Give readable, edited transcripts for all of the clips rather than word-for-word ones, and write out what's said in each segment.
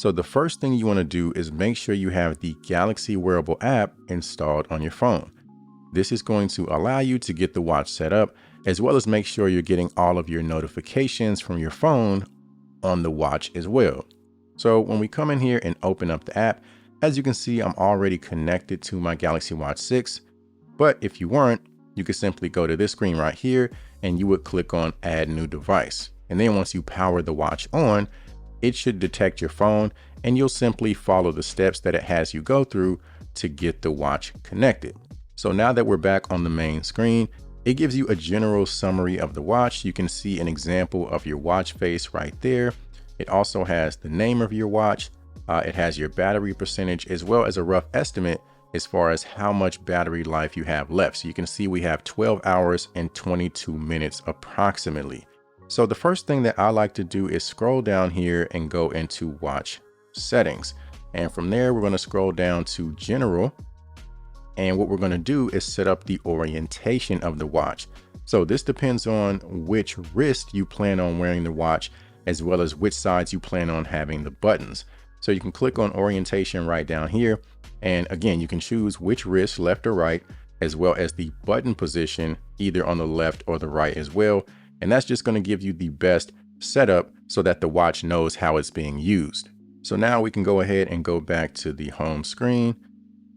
So the first thing you want to do is make sure you have the Galaxy Wearable app installed on your phone. This is going to allow you to get the watch set up, as well as make sure you're getting all of your notifications from your phone on the watch as well. So when we come in here and open up the app, as you can see, I'm already connected to my Galaxy Watch 6. But if you weren't, you could simply go to this screen right here and you would click on Add New Device. And then once you power the watch on, it should detect your phone and you'll simply follow the steps that it has you go through to get the watch connected. So now that we're back on the main screen, it gives you a general summary of the watch. You can see an example of your watch face right there. It also has the name of your watch. It has your battery percentage, as well as a rough estimate as far as how much battery life you have left. So you can see we have 12 hours and 22 minutes approximately. So the first thing that I like to do is scroll down here and go into watch settings. And from there, we're going to scroll down to general. And what we're going to do is set up the orientation of the watch. So this depends on which wrist you plan on wearing the watch, as well as which sides you plan on having the buttons. So you can click on orientation right down here. And again, you can choose which wrist, left or right, as well as the button position, either on the left or the right as well. And that's just going to give you the best setup so that the watch knows how it's being used. So now we can go ahead and go back to the home screen.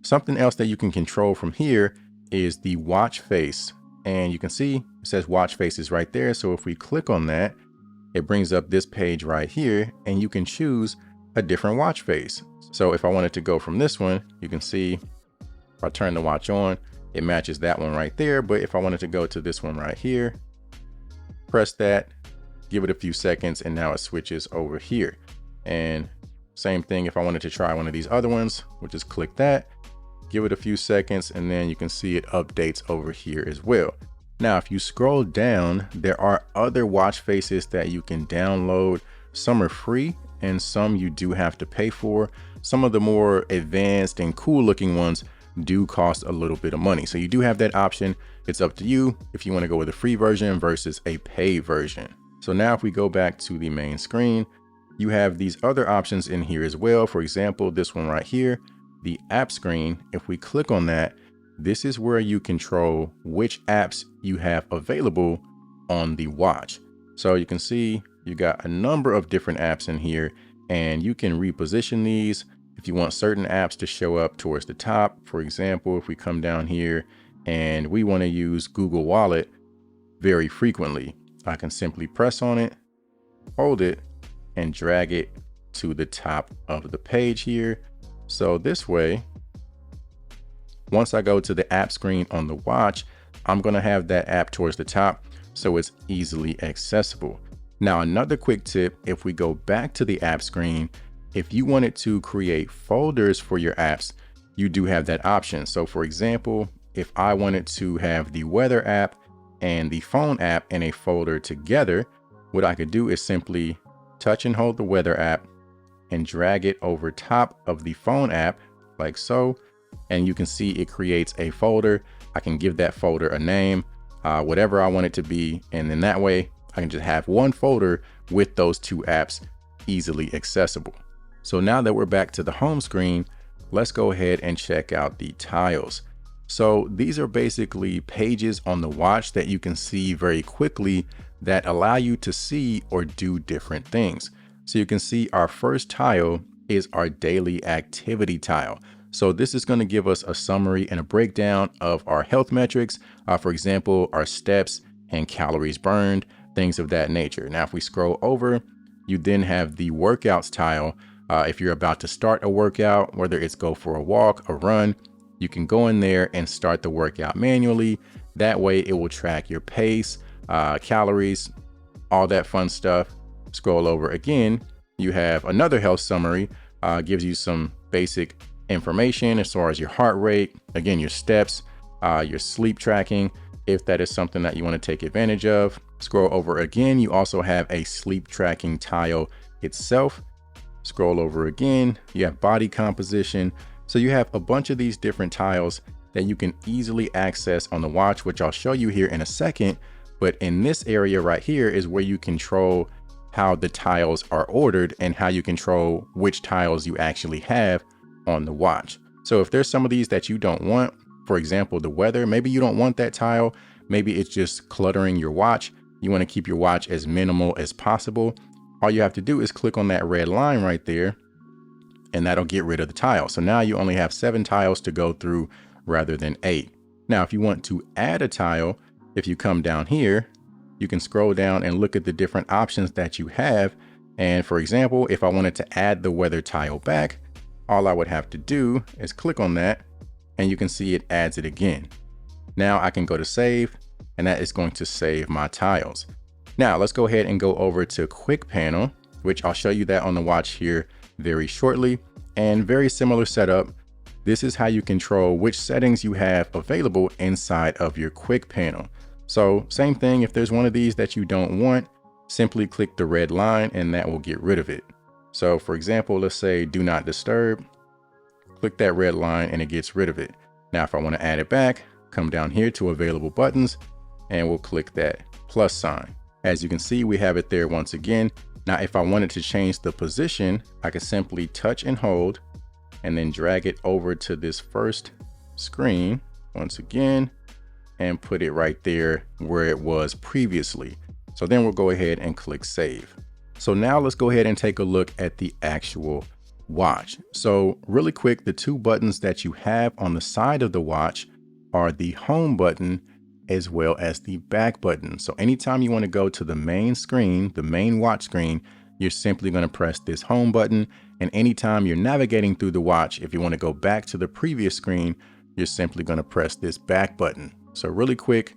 Something else that you can control from here is the watch face. And you can see it says watch faces right there. So if we click on that, it brings up this page right here and you can choose a different watch face. So if I wanted to go from this one, you can see if I turn the watch on, it matches that one right there. But if I wanted to go to this one right here, press that, give it a few seconds, and now it switches over here. And same thing, if I wanted to try one of these other ones, we'll just click that, give it a few seconds, and then you can see it updates over here as well. Now, if you scroll down, there are other watch faces that you can download. Some are free and some you do have to pay for. Some of the more advanced and cool looking ones do cost a little bit of money. So you do have that option. It's up to you if you want to go with a free version versus a paid version. So now if we go back to the main screen, you have these other options in here as well. For example, this one right here, the app screen. If we click on that, this is where you control which apps you have available on the watch. So you can see you got a number of different apps in here and you can reposition these if you want certain apps to show up towards the top. For example, if we come down here and we want to use Google Wallet very frequently, I can simply press on it, hold it, and drag it to the top of the page here. So this way, once I go to the app screen on the watch, I'm going to have that app towards the top, so it's easily accessible. Now, another quick tip, if we go back to the app screen, if you wanted to create folders for your apps, you do have that option. So for example, if I wanted to have the weather app and the phone app in a folder together, what I could do is simply touch and hold the weather app and drag it over top of the phone app like so. And you can see it creates a folder. I can give that folder a name, whatever I want it to be. And then that way I can just have one folder with those two apps easily accessible. So now that we're back to the home screen, let's go ahead and check out the tiles. So these are basically pages on the watch that you can see very quickly that allow you to see or do different things. So you can see our first tile is our daily activity tile. So this is going to give us a summary and a breakdown of our health metrics. For example, our steps and calories burned, things of that nature. Now, if we scroll over, you then have the workouts tile. If you're about to start a workout, whether it's go for a walk, a run, you can go in there and start the workout manually. That way it will track your pace, calories, all that fun stuff. Scroll over again, you have another health summary, gives you some basic information as far as your heart rate, again, your steps, your sleep tracking, if that is something that you want to take advantage of. Scroll over again, you also have a sleep tracking tile itself. Scroll over again, you have body composition. So you have a bunch of these different tiles that you can easily access on the watch, which I'll show you here in a second. But in this area right here is where you control how the tiles are ordered and how you control which tiles you actually have on the watch. So if there's some of these that you don't want, for example, the weather, maybe you don't want that tile, maybe it's just cluttering your watch. You want to keep your watch as minimal as possible. All you have to do is click on that red line right there, and that'll get rid of the tile. So now you only have 7 tiles to go through rather than 8. Now, if you want to add a tile, if you come down here, you can scroll down and look at the different options that you have. And for example, if I wanted to add the weather tile back, all I would have to do is click on that, and you can see it adds it again. Now I can go to save, and that is going to save my tiles. Now let's go ahead and go over to Quick Panel, which I'll show you that on the watch here very shortly, and very similar setup. This is how you control which settings you have available inside of your Quick Panel. So same thing, if there's one of these that you don't want, simply click the red line and that will get rid of it. So for example, let's say do not disturb, click that red line and it gets rid of it. Now, if I want to add it back, come down here to available buttons and we'll click that plus sign. As you can see, we have it there once again. Now, if I wanted to change the position, I can simply touch and hold and then drag it over to this first screen once again and put it right there where it was previously. So then we'll go ahead and click save. So now let's go ahead and take a look at the actual watch. So really quick, the 2 buttons that you have on the side of the watch are the home button as well as the back button. So anytime you want to go to the main screen, the main watch screen, you're simply going to press this home button. And anytime you're navigating through the watch, if you want to go back to the previous screen, you're simply going to press this back button. So really quick,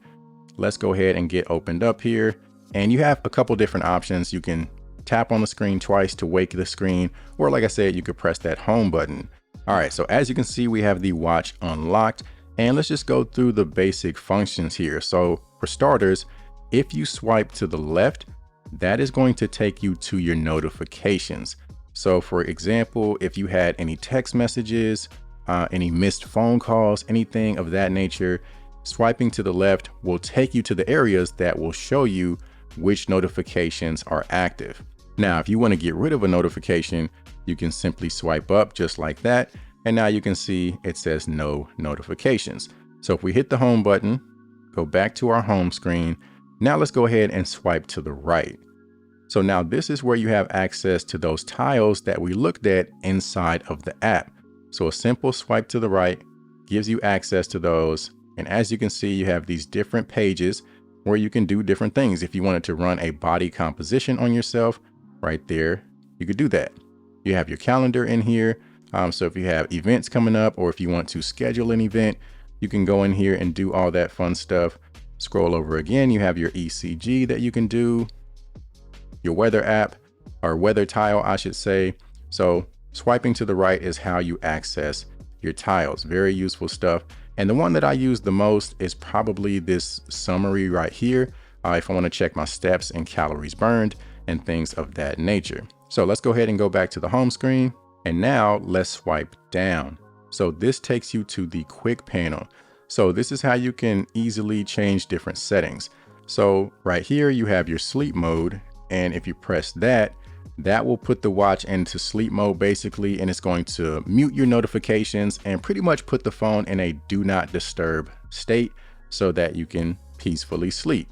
let's go ahead and get opened up here. And you have a couple different options. You can tap on the screen twice to wake the screen, or like I said, you could press that home button. All right, so as you can see, we have the watch unlocked, and let's just go through the basic functions here. So for starters, if you swipe to the left, that is going to take you to your notifications. So for example, if you had any text messages, any missed phone calls, anything of that nature, swiping to the left will take you to the areas that will show you which notifications are active. Now, if you want to get rid of a notification, you can simply swipe up just like that. And now you can see it says no notifications. So if we hit the home button, go back to our home screen. Now let's go ahead and swipe to the right. So now this is where you have access to those tiles that we looked at inside of the app. So a simple swipe to the right gives you access to those. And as you can see, you have these different pages where you can do different things. If you wanted to run a body composition on yourself right there, you could do that. You have your calendar in here. So if you have events coming up, or if you want to schedule an event, you can go in here and do all that fun stuff. Scroll over again. You have your ECG that you can do, your weather app, or weather tile, I should say. So swiping to the right is how you access your tiles. Very useful stuff. And the one that I use the most is probably this summary right here. If I want to check my steps and calories burned and things of that nature. So let's go ahead and go back to the home screen. And now let's swipe down. So this takes you to the quick panel. So this is how you can easily change different settings. So right here, you have your sleep mode. And if you press that, that will put the watch into sleep mode basically, and it's going to mute your notifications and pretty much put the phone in a do not disturb state so that you can peacefully sleep.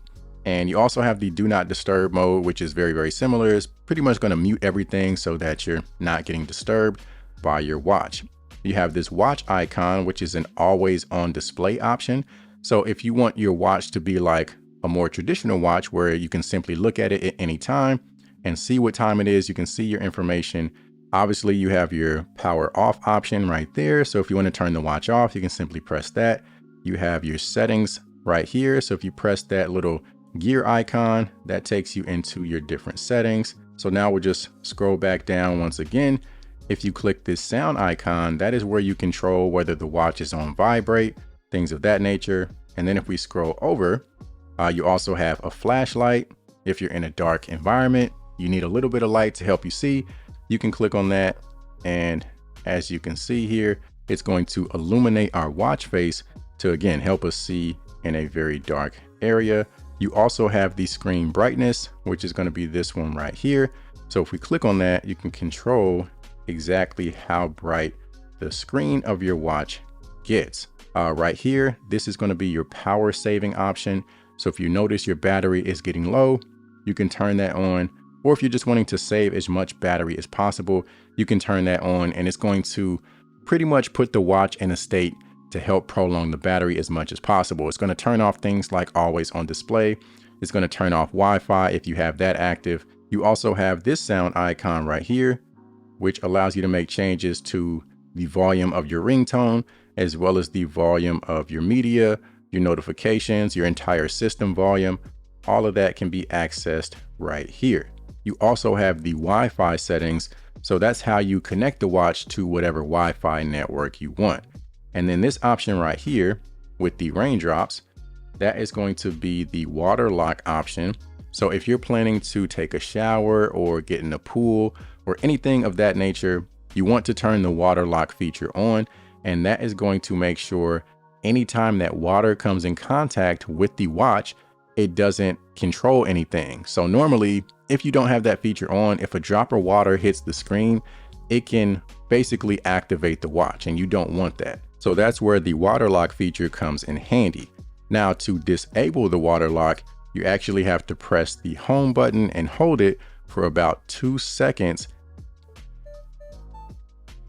And you also have the do not disturb mode, which is very, very similar. It's pretty much going to mute everything so that you're not getting disturbed by your watch. You have this watch icon, which is an always on display option. So if you want your watch to be like a more traditional watch where you can simply look at it at any time and see what time it is, you can see your information. Obviously, you have your power off option right there. So if you want to turn the watch off, you can simply press that. You have your settings right here. So if you press that little gear icon, that takes you into your different settings. So now we'll just scroll back down once again. If you click this sound icon, that is where you control whether the watch is on vibrate, things of that nature. And then if we scroll over, you also have a flashlight. If you're in a dark environment, you need a little bit of light to help you see, you can click on that. And as you can see here, it's going to illuminate our watch face to, again, help us see in a very dark area. You also have the screen brightness, which is going to be this one right here. So if we click on that, you can control exactly how bright the screen of your watch gets. Right here, this is going to be your power saving option. So if you notice your battery is getting low, you can turn that on. Or if you're just wanting to save as much battery as possible, you can turn that on, and it's going to pretty much put the watch in a state to help prolong the battery as much as possible. It's going to turn off things like always on display. It's going to turn off Wi-Fi if you have that active. You also have this sound icon right here, which allows you to make changes to the volume of your ringtone, as well as the volume of your media, your notifications, your entire system volume. All of that can be accessed right here. You also have the Wi-Fi settings. So that's how you connect the watch to whatever Wi-Fi network you want. And then this option right here with the raindrops, that is going to be the water lock option. So if you're planning to take a shower or get in a pool or anything of that nature, you want to turn the water lock feature on. And that is going to make sure anytime that water comes in contact with the watch, it doesn't control anything. So normally, if you don't have that feature on, if a drop of water hits the screen, it can basically activate the watch, and you don't want that. So that's where the water lock feature comes in handy. Now, to disable the water lock, you actually have to press the home button and hold it for about 2 seconds.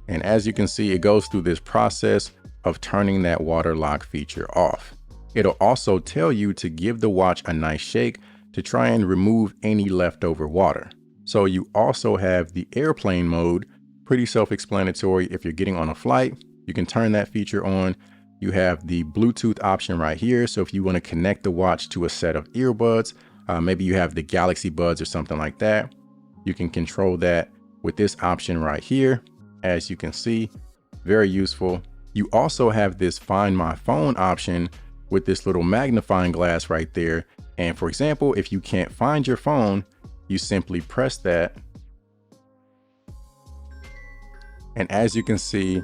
And as you can see, it goes through this process of turning that water lock feature off. It'll also tell you to give the watch a nice shake to try and remove any leftover water. So you also have the airplane mode, pretty self-explanatory. If you're getting on a flight, you can turn that feature on. You have the Bluetooth option right here. So if you want to connect the watch to a set of earbuds, maybe you have the Galaxy Buds or something like that, you can control that with this option right here. As you can see, very useful. You also have this Find My Phone option with this little magnifying glass right there. And for example, if you can't find your phone, you simply press that. And as you can see,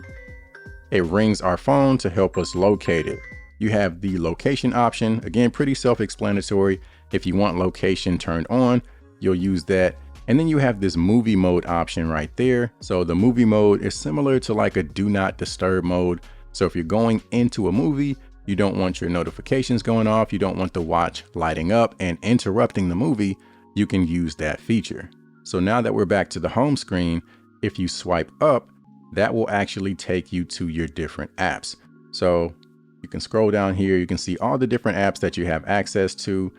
it rings our phone to help us locate it. You have the location option, again, pretty self-explanatory. If you want location turned on, you'll use that. And then you have this movie mode option right there. So the movie mode is similar to like a do not disturb mode. So if you're going into a movie, you don't want your notifications going off, you don't want the watch lighting up and interrupting the movie, you can use that feature. So now that we're back to the home screen, if you swipe up, that will actually take you to your different apps. So you can scroll down here, you can see all the different apps that you have access to.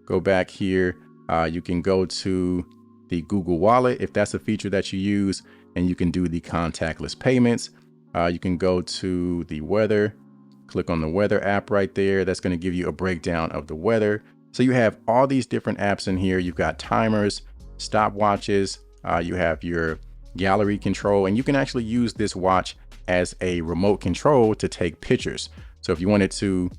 Go back here, you can go to the Google Wallet if that's a feature that you use, and you can do the contactless payments. You can go to the weather, click on the weather app right there. That's going to give you a breakdown of the weather. So you have all these different apps in here. You've got timers, stopwatches, you have your gallery control, and you can actually use this watch as a remote control to take pictures. So if you wanted to,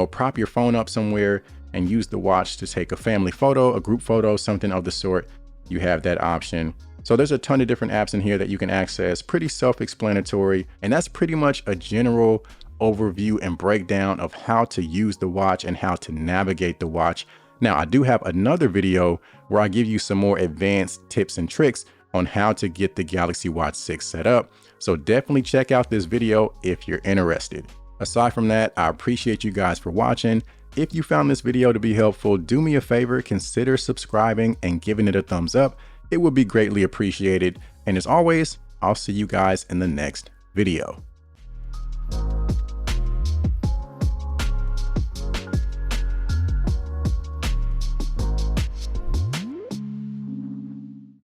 prop your phone up somewhere and use the watch to take a family photo, a group photo, something of the sort, you have that option. So there's a ton of different apps in here that you can access, pretty self-explanatory. And that's pretty much a general overview and breakdown of how to use the watch and how to navigate the watch. Now, I do have another video where I give you some more advanced tips and tricks on how to get the Galaxy Watch 6 set up. So definitely check out this video if you're interested. Aside from that, I appreciate you guys for watching. If you found this video to be helpful, do me a favor, consider subscribing and giving it a thumbs up. It would be greatly appreciated. And as always, I'll see you guys in the next video.